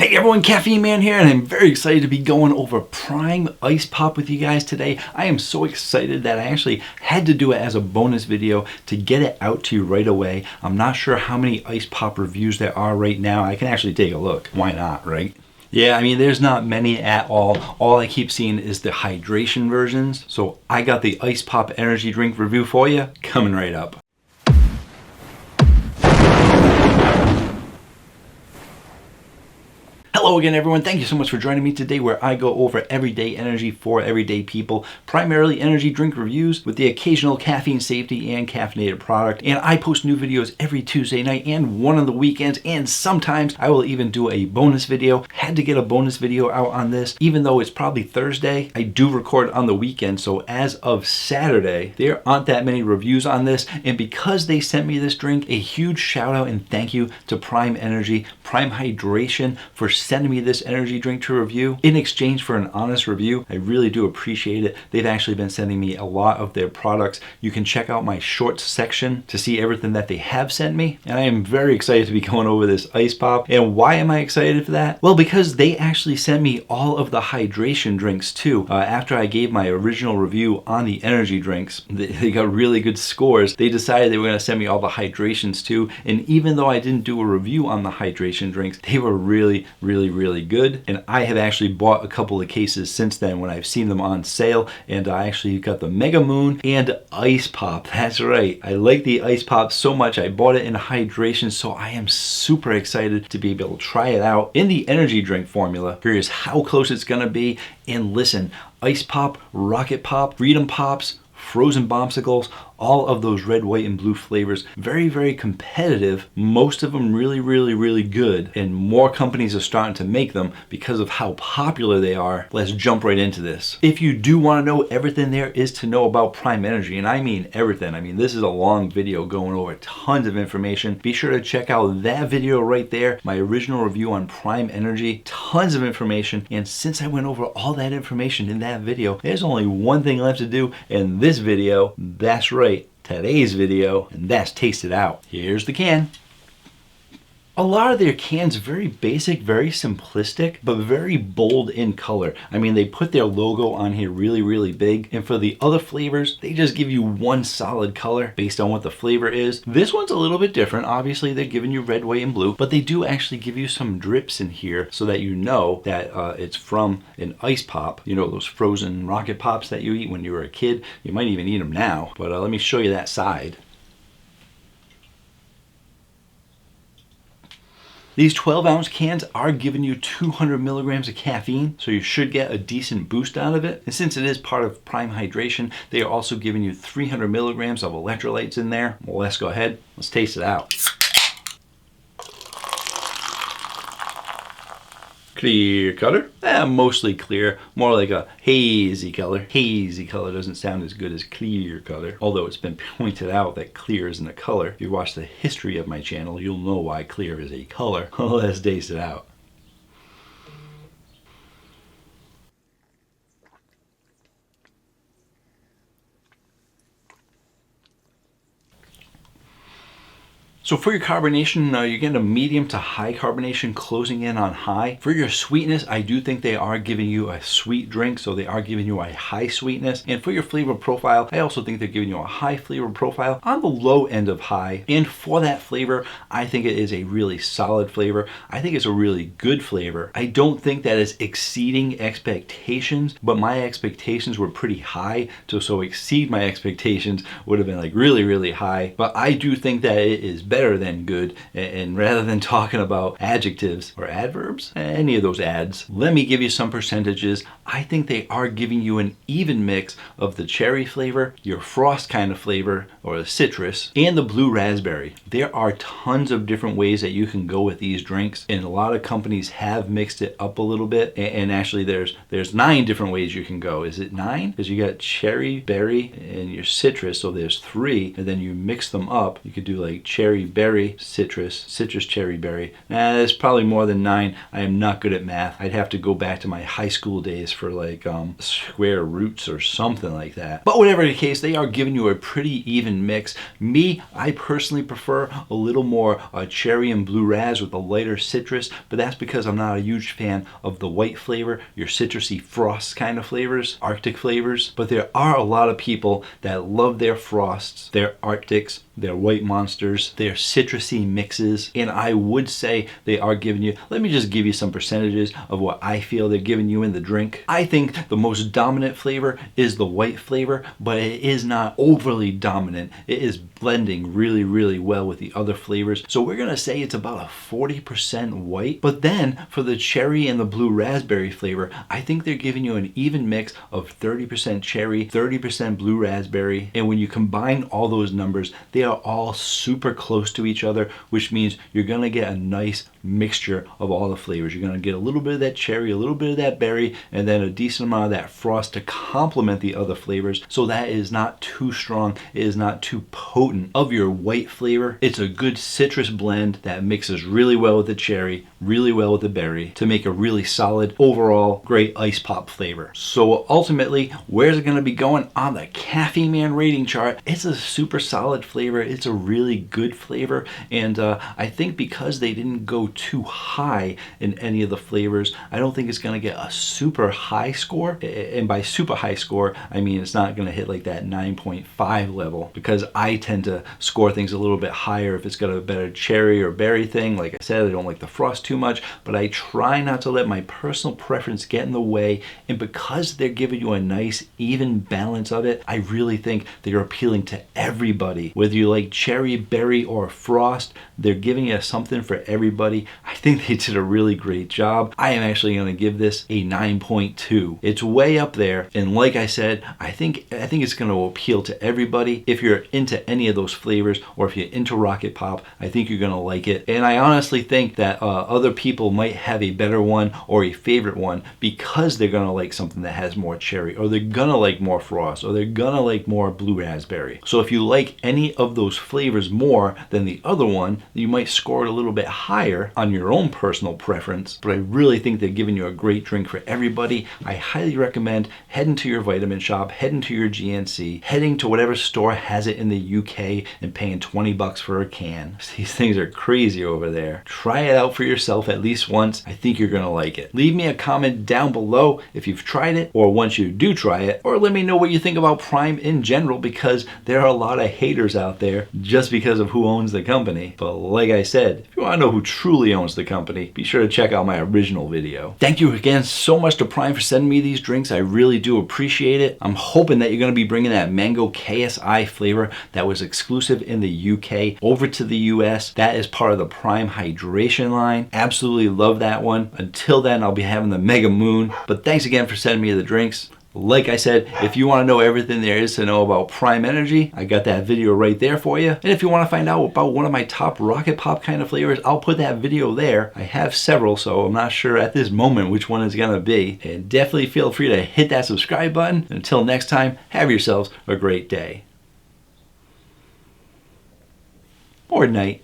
Hey everyone, Caffeine Man here, and I'm very excited to be going over Prime Ice Pop with you guys today. I am so excited that I actually had to do it as a bonus video to get it out to you right away. I'm not sure how many Ice Pop reviews there are right now. I can actually take a look. Why not, right? Yeah, I mean, there's not many at all. All I keep seeing is the hydration versions. So I got the Ice Pop energy drink review for you, coming right up. Hello again everyone, thank you so much for joining me today where I go over everyday energy for everyday people, primarily energy drink reviews with the occasional caffeine safety and caffeinated product. And I post new videos every Tuesday night and one on the weekends, and sometimes I will even do a bonus video. Had to get a bonus video out on this, even though it's probably Thursday. I do record on the weekend, so as of Saturday, there aren't that many reviews on this. And because they sent me this drink, a huge shout out and thank you to Prime Energy, Prime Hydration for sending me this energy drink to review in exchange for an honest review. I really do appreciate it. They've actually been sending me a lot of their products. You can check out my shorts section to see everything that they have sent me, and I am very excited to be going over this Ice Pop. And why am I excited for that? Well, because they actually sent me all of the hydration drinks too. After I gave my original review on the energy drinks, they got really good scores. They decided they were going to send me all the hydrations too, and even though I didn't do a review on the hydration drinks, they were really good. And I have actually bought a couple of cases since then when I've seen them on sale, and I actually got the Mega Moon and Ice Pop. That's right, I like the Ice Pop so much I bought it in hydration, so I am super excited to be able to try it out in the energy drink formula. Curious how close it's gonna be. And listen, Ice Pop, Rocket Pop, Freedom Pops, Frozen Bombsicles, all of those red, white, and blue flavors, very competitive. Most of them really good, and more companies are starting to make them because of how popular they are. Let's jump right into this. If you do want to know everything there is to know about Prime Energy, and I mean everything, I mean this is a long video going over tons of information, be sure to check out that video right there, my original review on Prime Energy, tons of information. And since I went over all that information in that video, there's only one thing left to do in this video. That's right, today's video, and that's taste it out. Here's the can. A lot of their cans very basic, very simplistic, but very bold in color. I mean, they put their logo on here really big, and for the other flavors, they just give you one solid color based on what the flavor is. This one's a little bit different. Obviously, they're giving you red, white, and blue, but they do actually give you some drips in here so that you know that it's from an Ice Pop. You know, those frozen Rocket Pops that you eat when you were a kid. You might even eat them now, but let me show you that side. These 12-ounce cans are giving you 200 milligrams of caffeine, so you should get a decent boost out of it. And since it is part of Prime Hydration, they are also giving you 300 milligrams of electrolytes in there. Well, let's go ahead, let's taste it out. Clear color? Mostly clear, more like a hazy color. Hazy color doesn't sound as good as clear color, although it's been pointed out that clear isn't a color. If you watch the history of my channel, you'll know why clear is a color. Let's taste it out. So for your carbonation, you're getting a medium to high carbonation, closing in on high. For your sweetness, I do think they are giving you a sweet drink, so they are giving you a high sweetness. And for your flavor profile, I also think they're giving you a high flavor profile on the low end of high. And for that flavor, I think it is a really solid flavor. I think it's a really good flavor. I don't think that is exceeding expectations, but my expectations were pretty high. So exceed my expectations would have been like really high. But I do think that it is better than good, and rather than talking about adjectives or adverbs, any of those ads, let me give you some percentages. I think they are giving you an even mix of the cherry flavor, your frost kind of flavor, or the citrus, and the blue raspberry. There are tons of different ways that you can go with these drinks, and a lot of companies have mixed it up a little bit, and actually there's 9 different ways you can go. Is it 9? Because you got cherry, berry, and your citrus, so there's 3, and then you mix them up. You could do like cherry, berry, citrus cherry berry. There's probably more than 9. I am not good at math. I'd have to go back to my high school days for like square roots or something like that. But whatever the case, they are giving you a pretty even mix. Me, I personally prefer a little more cherry and blue raz with a lighter citrus, but that's because I'm not a huge fan of the white flavor, your citrusy frost kind of flavors, Arctic flavors. But there are a lot of people that love their frosts, their Arctics, their white monsters, their citrusy mixes, and I would say they are giving you, let me just give you some percentages of what I feel they're giving you in the drink. I think the most dominant flavor is the white flavor, but it is not overly dominant. It is blending really, really well with the other flavors. So we're gonna say it's about a 40% white, but then for the cherry and the blue raspberry flavor, I think they're giving you an even mix of 30% cherry, 30% blue raspberry, and when you combine all those numbers, they are all super close to each other, which means you're gonna get a nice mixture of all the flavors. You're gonna get a little bit of that cherry, a little bit of that berry, and then a decent amount of that frost to complement the other flavors, so that is not too strong, it is not too potent of your white flavor. It's a good citrus blend that mixes really well with the cherry, really well with the berry, to make a really solid overall great ice pop flavor. So ultimately, where's it gonna be going on the Caffeine Man rating chart? It's a super solid flavor. It's a really good flavor, and I think because they didn't go too high in any of the flavors, I don't think it's gonna get a super high score. And by super high score, I mean it's not gonna hit like that 9.5 level, because I tend to score things a little bit higher if it's got a better cherry or berry thing. Like I said, I don't like the frost too much, but I try not to let my personal preference get in the way, and because they're giving you a nice even balance of it, I really think they're appealing to everybody. Whether you like cherry, berry, or frost, they're giving you something for everybody. I think they did a really great job. I am actually going to give this a 9.2. It's way up there, and like I said, I think it's going to appeal to everybody. If you're into any of those flavors, or if you're into Rocket Pop, I think you're going to like it. And I honestly think that other people might have a better one or a favorite one because they're going to like something that has more cherry, or they're going to like more frost, or they're going to like more blue raspberry. So if you like any of those flavors more than the other one, you might score it a little bit higher on your own personal preference. But I really think they're giving you a great drink for everybody. I highly recommend heading to your vitamin shop, heading to your GNC, heading to whatever store has it in the UK, and paying 20 bucks for a can. These things are crazy over there. Try it out for yourself at least once. I think you're gonna like it. Leave me a comment down below if you've tried it, or once you do try it, or let me know what you think about Prime in general, because there are a lot of haters out there just because of who owns the company. But like I said, if you want to know who truly owns the company, be sure to check out my original video. Thank you again so much to Prime for sending me these drinks. I really do appreciate it. I'm hoping that you're going to be bringing that mango KSI flavor that was exclusive in the UK over to the US. That is part of the Prime hydration line. Absolutely love that one. Until then, I'll be having the Mega Moon. But thanks again for sending me the drinks. Like I said, if you want to know everything there is to know about Prime Energy, I got that video right there for you. And if you want to find out about one of my top Rocket Pop kind of flavors, I'll put that video there. I have several, so I'm not sure at this moment which one is going to be. And definitely feel free to hit that subscribe button. Until next time, have yourselves a great day. Or night.